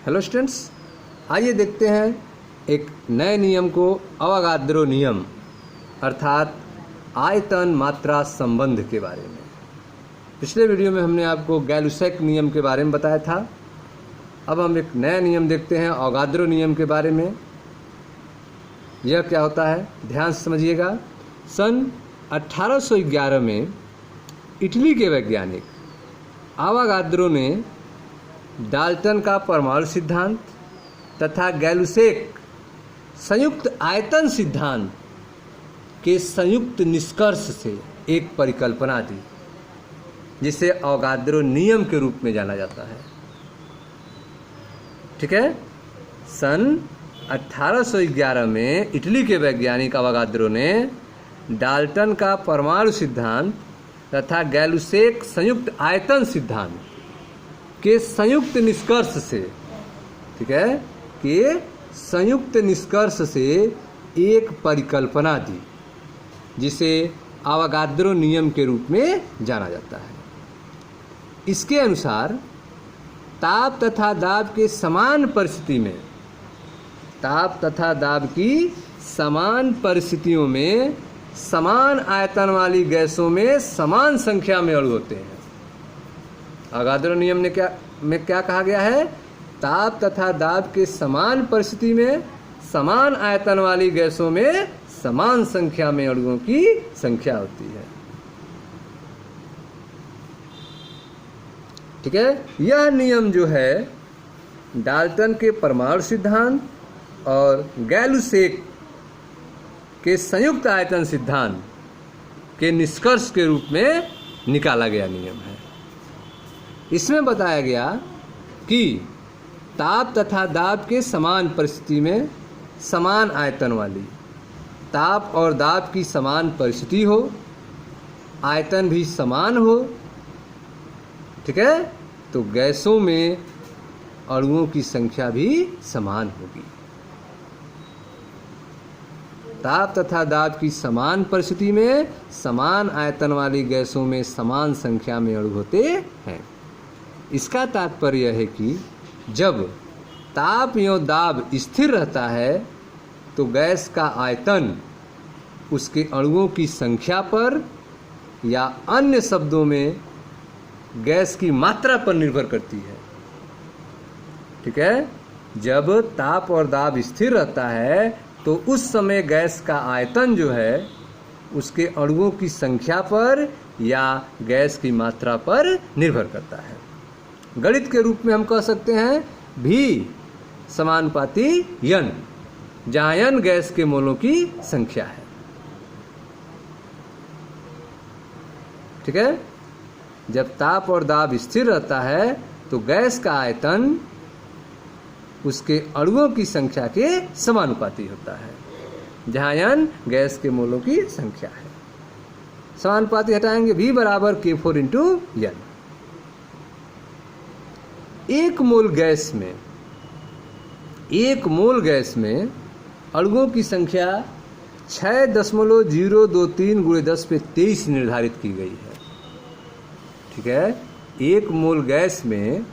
Hello students, आइए देखते हैं एक नए नियम को, अवोगाद्रो नियम अर्थात आयतन मात्रा संबंध के बारे में। पिछले वीडियो में हमने आपको गैलुसैक नियम के बारे में बताया था। अब हम एक नया नियम देखते हैं अवोगाद्रो नियम के बारे में। यह क्या होता है, ध्यान से समझिएगा। सन 1811 में इटली के वैज्ञानिक अवोगाद्रो ने डाल्टन का परमाणु सिद्धांत तथा गैलुसैक संयुक्त आयतन सिद्धांत के संयुक्त निष्कर्ष से एक परिकल्पना दी, जिसे अवोगाद्रो नियम के रूप में जाना जाता है। ठीक है। सन 1811 में इटली के वैज्ञानिक अवोगाद्रो ने डाल्टन का परमाणु सिद्धांत तथा गैलुसैक संयुक्त आयतन सिद्धांत के संयुक्त निष्कर्ष से, ठीक है, के संयुक्त निष्कर्ष से एक परिकल्पना दी, जिसे अवोगाद्रो नियम के रूप में जाना जाता है। इसके अनुसार ताप तथा दाब के समान परिस्थिति में, ताप तथा दाब की समान परिस्थितियों में समान आयतन वाली गैसों में समान संख्या में अणु होते हैं। अवोगाद्रो नियम ने क्या कहा गया है, ताप तथा दाब के समान परिस्थिति में समान आयतन वाली गैसों में समान संख्या में अणुओं की संख्या होती है। ठीक है। यह नियम जो है डाल्टन के परमाणु सिद्धांत और गैलुसैक के संयुक्त आयतन सिद्धांत के निष्कर्ष के रूप में निकाला गया नियम है। इसमें बताया गया कि ताप तथा दाब के समान परिस्थिति में समान आयतन वाली, ताप और दाब की समान परिस्थिति हो, आयतन भी समान हो, ठीक है, तो गैसों में अणुओं की संख्या भी समान होगी। ताप तथा दाब की समान परिस्थिति में समान आयतन वाली गैसों में समान संख्या में अणु होते हैं। इसका तात्पर्य है कि जब ताप एवं दाब स्थिर रहता है तो गैस का आयतन उसके अणुओं की संख्या पर या अन्य शब्दों में गैस की मात्रा पर निर्भर करती है। ठीक है। जब ताप और दाब स्थिर रहता है तो उस समय गैस का आयतन जो है उसके अणुओं की संख्या पर या गैस की मात्रा पर निर्भर करता है। गणित के रूप में हम कह सकते हैं भी समानुपाती n, जहाँ n गैस के मोलों की संख्या है। ठीक है। जब ताप और दाब स्थिर रहता है तो गैस का आयतन उसके अणुओं की संख्या के समानुपाती होता है, जहाँ n गैस के मोलों की संख्या है। समानुपाती हटाएंगे, v बराबर K4 इंटू n। एक मोल गैस में अणुओं की संख्या 6.023 × 10⁻23 निर्धारित की गई है। ठीक है। एक मोल गैस में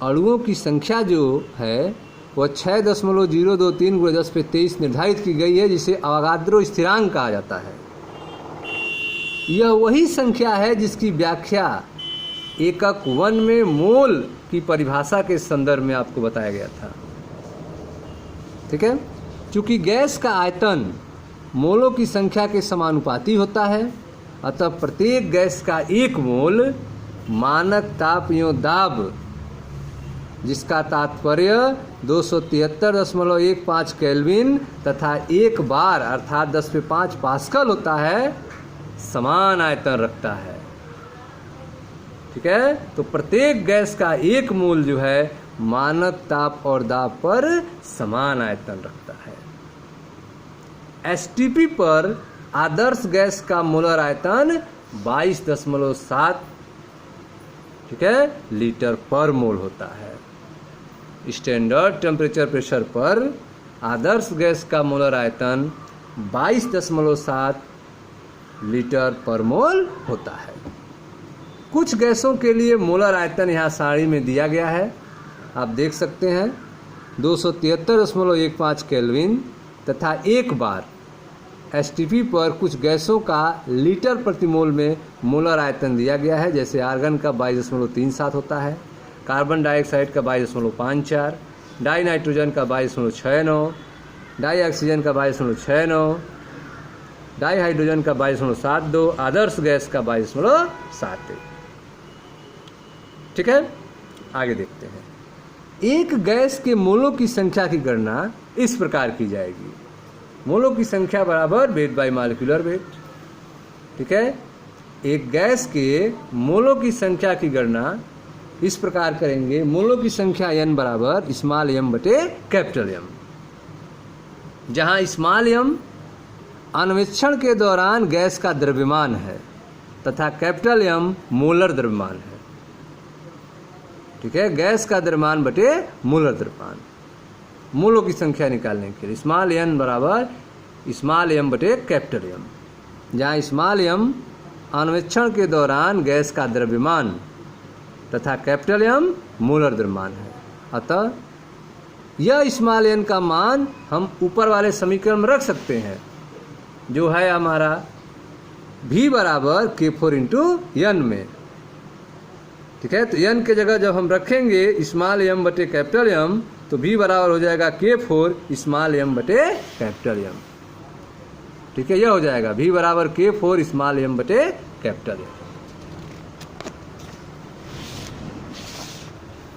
अणुओं की संख्या जो है वह 6.023 × 10⁻23 निर्धारित की गई है, जिसे अवोगाद्रो स्थिरांक कहा जाता है। यह वही संख्या है जिसकी व्याख्या एकक 1 में मोल की परिभाषा के संदर्भ में आपको बताया गया था। ठीक है। चूंकि गैस का आयतन मोलों की संख्या के समानुपाती होता है, अतः प्रत्येक गैस का एक मोल मानक ताप एवं दाब, जिसका तात्पर्य 273.15 केल्विन तथा 1 बार अर्थात 10⁵ पास्कल होता है, समान आयतन रखता है। ठीक है। तो प्रत्येक गैस का एक मोल जो है मानक ताप और दाब पर समान आयतन रखता है। एसटीपी पर आदर्श गैस का मोलर आयतन 22.7, ठीक है, लीटर पर मोल होता है। स्टैंडर्ड टेम्परेचर प्रेशर पर आदर्श गैस का मोलर आयतन 22.7 लीटर पर मोल होता है। कुछ गैसों के लिए मोलर आयतन यहाँ सारणी में दिया गया है। आप देख सकते हैं 273.15 केल्विन तथा एक बार एसटीपी पर कुछ गैसों का लीटर प्रति मोल में मोलर आयतन दिया गया है। जैसे आर्गन का 22.37 होता है, कार्बन डाइऑक्साइड का 22.54, डाई नाइट्रोजन का 22.69, डाई ऑक्सीजन का 22.69, डाई हाइड्रोजन का 22.72, आदर्श गैस का 22.71। ठीक है, आगे देखते हैं। एक गैस के मोलों की संख्या की गणना इस प्रकार की जाएगी। मोलों की संख्या बराबर वेट बाय मॉलिक्यूलर वेट। ठीक है, एक गैस के मोलों की संख्या की गणना इस प्रकार करेंगे। मोलों की संख्या n बराबर स्मॉल m बटे कैपिटल M, जहां स्मॉल m अन्वेषण के दौरान गैस का द्रव्यमान है तथा कैपिटल M मोलर द्रव्यमान है। ठीक है, गैस का द्रव्यमान बटे मोलर द्रव्यमान। मोलों की संख्या निकालने के लिए स्मॉल n बराबर स्मॉल m बटे कैपिटल M, जहाँ स्मॉल m अन्वेषण के दौरान गैस का द्रव्यमान तथा कैपिटल M मोलर द्रव्यमान है। अतः यह स्मॉल n का मान हम ऊपर वाले समीकरण में रख सकते हैं, जो है हमारा V बराबर K4 इंटू n में। ठीक है, तो n के जगह जब हम रखेंगे स्मॉल m बटे कैपिटल M, तो V बराबर हो जाएगा K4 स्मॉल m बटे कैपिटल M। ठीक है, यह हो जाएगा V बराबर K4 स्मॉल m बटे कैपिटल M।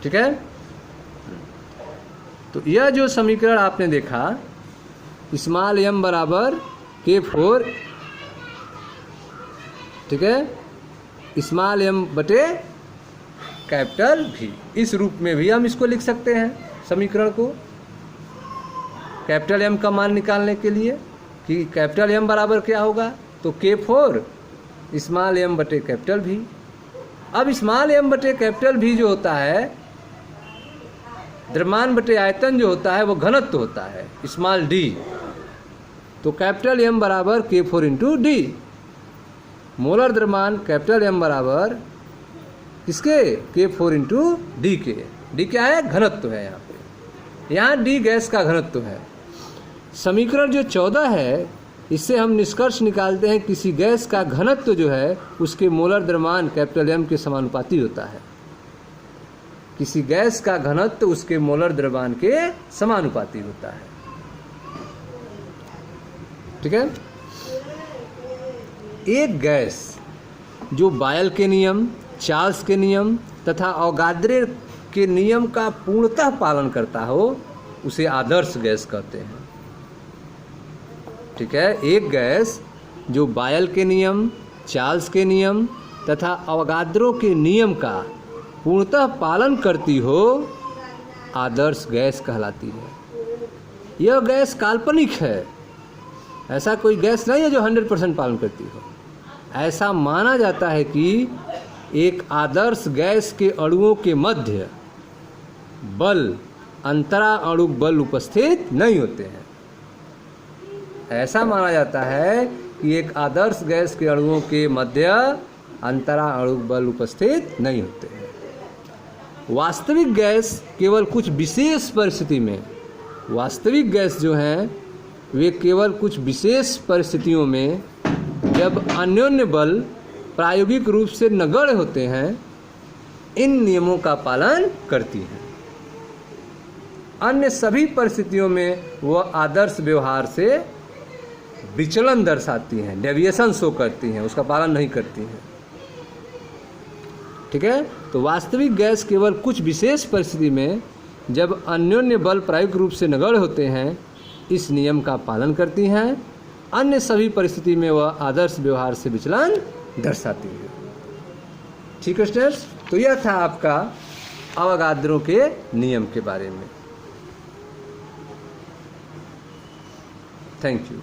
ठीक है, तो यह जो समीकरण आपने देखा स्मॉल m बराबर K4, ठीक है, स्मॉल m बटे कैपिटल V, इस रूप में भी हम इसको लिख सकते हैं समीकरण को, कैपिटल M का मान निकालने के लिए कि कैपिटल M बराबर क्या होगा, तो K4 स्मॉल m बटे कैपिटल V। अब स्मॉल m बटे कैपिटल V जो होता है, द्रव्यमान बटे आयतन जो होता है वो घनत्व होता है स्मॉल d, तो कैपिटल M बराबर K4 इंटू D। मोलर द्रव्यमान कैपिटल M बराबर किसके, K4 इंटू D के। D क्या है, घनत्व है। यहाँ D गैस का घनत्व है। समीकरण जो 14 है, इससे हम निष्कर्ष निकालते हैं किसी गैस का घनत्व जो है उसके मोलर द्रव्यमान कैपिटल M के समानुपाती होता है। किसी गैस का घनत्व उसके मोलर द्रव्यमान के समानुपाती होता है। ठीक है, एक गैस जो बायल के नियम, चार्ल्स के नियम तथा अवोगाद्रो के नियम का पूर्णतः पालन करता हो उसे आदर्श गैस कहते हैं। ठीक है, एक गैस जो बायल के नियम, चार्ल्स के नियम तथा अवोगाद्रो के नियम का पूर्णतः पालन करती हो आदर्श गैस कहलाती है। यह गैस काल्पनिक है, ऐसा कोई गैस नहीं है जो 100% पालन करती हो। ऐसा माना जाता है कि एक आदर्श गैस के अणुओं के मध्य बल, अंतरा अणुक बल उपस्थित नहीं होते हैं। ऐसा माना जाता है कि एक आदर्श गैस के अणुओं के मध्य अंतरा अणुक बल उपस्थित नहीं होते हैं। वास्तविक गैस केवल कुछ विशेष परिस्थिति में, वास्तविक गैस जो हैं वे केवल कुछ विशेष परिस्थितियों में जब अन्योन्य बल प्रायोगिक रूप से नगण्य होते हैं, इन नियमों का पालन करती हैं। अन्य सभी परिस्थितियों में वह आदर्श व्यवहार से विचलन दर्शाती हैं, डेविएशन शो करती हैं, उसका पालन नहीं करती हैं। ठीक है, तो वास्तविक गैस केवल कुछ विशेष परिस्थिति में जब अन्योन्य बल प्रायोगिक रूप से नगण्य होते हैं इस नियम का पालन करती हैं। अन्य सभी परिस्थिति में वह आदर्श व्यवहार से विचलन दर्शाती है। ठीक है स्टूडेंट्स, तो यह था आपका अवोगाद्रो के नियम के बारे में। Thank you.